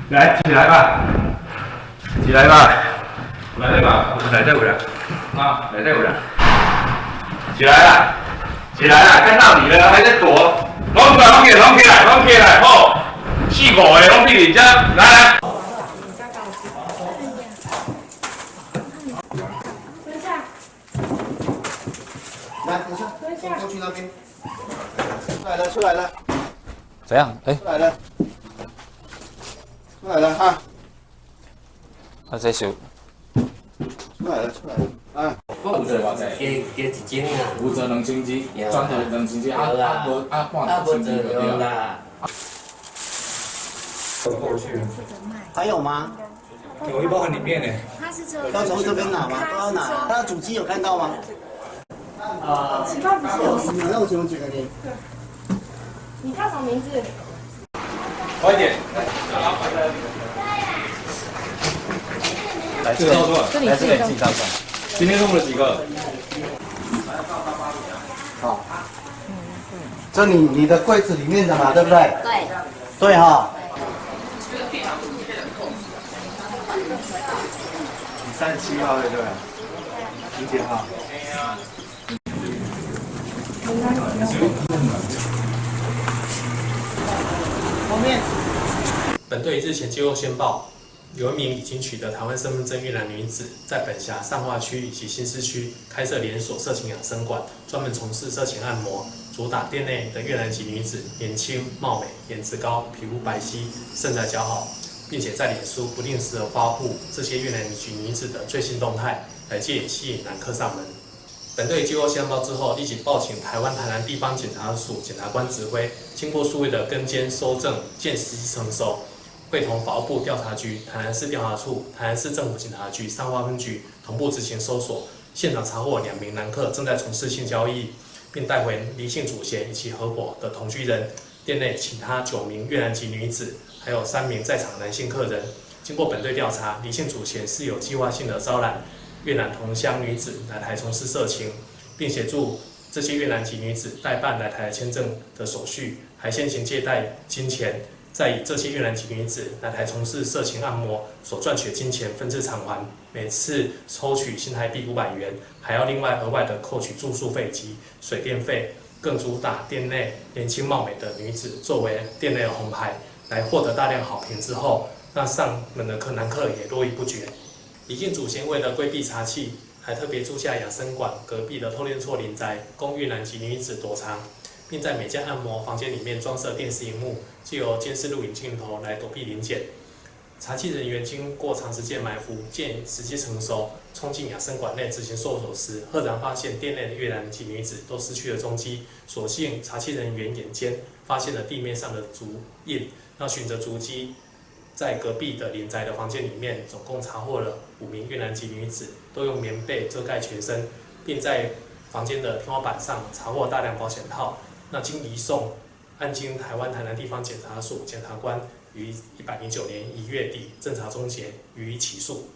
来，起来吧，起来吧，来吧，来这回来，啊，来这回来，起来了，起来了，看到你了，还在躲，拢起来，吼，4、5个拢比你这，来。来，等一下，过去那边。出来了。怎样？哎，出来了哈。啊，这是出来了啊！负责加一斤啊，负责2000只，专头2000只，半2000只就对了。后续还有吗？有一包很里面呢。要从这边拿吗？都要拿。他的主机有看到吗？奇怪，不是有？那我请问几个你？你叫什么名字？快一点，来，这个照出来，来这个你自己照出来。今天弄了几个？好。这你的柜子里面的嘛，对不对？对。对哈。37号对不对？几几号？后面。本队日前接获线报，有一名已经取得台湾身份证越南女子，在本辖上化区以及新市区开设连锁色情养生馆，专门从事色情按摩，主打店内的越南籍女子年轻貌美、颜值高、皮肤白皙、身材姣好，并且在脸书不定时的发布这些越南籍女子的最新动态，来借以吸引男客上门。本队接获线报之后，立即报请台湾台南地方检察署检察官指挥，经过数位的跟监搜证，见实际成熟，会同法务部调查局、台南市调查处、台南市政府警察局上化分局同步执行搜索，现场查获2名男客正在从事性交易，并带回黎姓主嫌以及合伙的同居人，店内其他9名越南籍女子，还有3名在场男性客人。经过本队调查，黎姓主嫌是有计划性的招揽越南同乡女子来台从事色情，并协助这些越南籍女子代办来台签证的手续，还先行借贷金钱，再以这些越南籍女子来台从事色情按摩所赚取的金钱分次偿还，每次抽取新台币500元，还要另外额外的扣取住宿费及水电费，更主打店内年轻貌美的女子作为店内的红牌，来获得大量好评之后，那上门的男客也络绎不绝。李姓主嫌为了规避查缉，还特别租下养生馆隔壁的透天厝林宅，供越南籍女子躲藏，并在每间按摩房间里面装设电视荧幕，藉由监视录影镜头来躲避临检。查缉人员经过长时间埋伏，见时机成熟，冲进养生馆内执行搜索时，赫然发现店内的越南籍女子都失去了踪迹。所幸查缉人员眼尖，发现了地面上的足印，那循着足迹，在隔壁的林宅的房间里面，总共查获了5名越南籍女子，都用棉被遮盖全身，并在房间的天花板上查获大量保险套。那经移送案经台湾台南地方检察署检察官于109年1月底侦查终结，予以起诉。